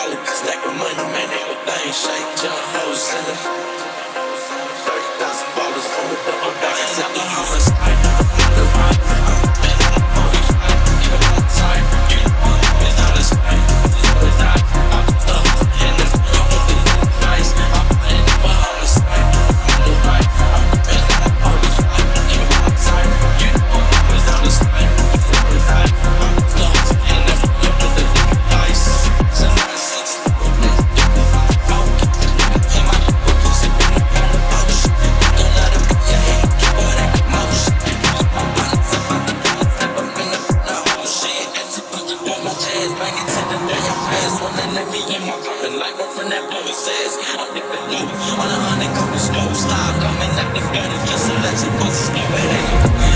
wallet, stack of money, man, everything shake, jump, no ceiling. 30,000 ballers on the double back, and I'm the homeless. On a honey coated stove, style coming at the gutter, just to let you go.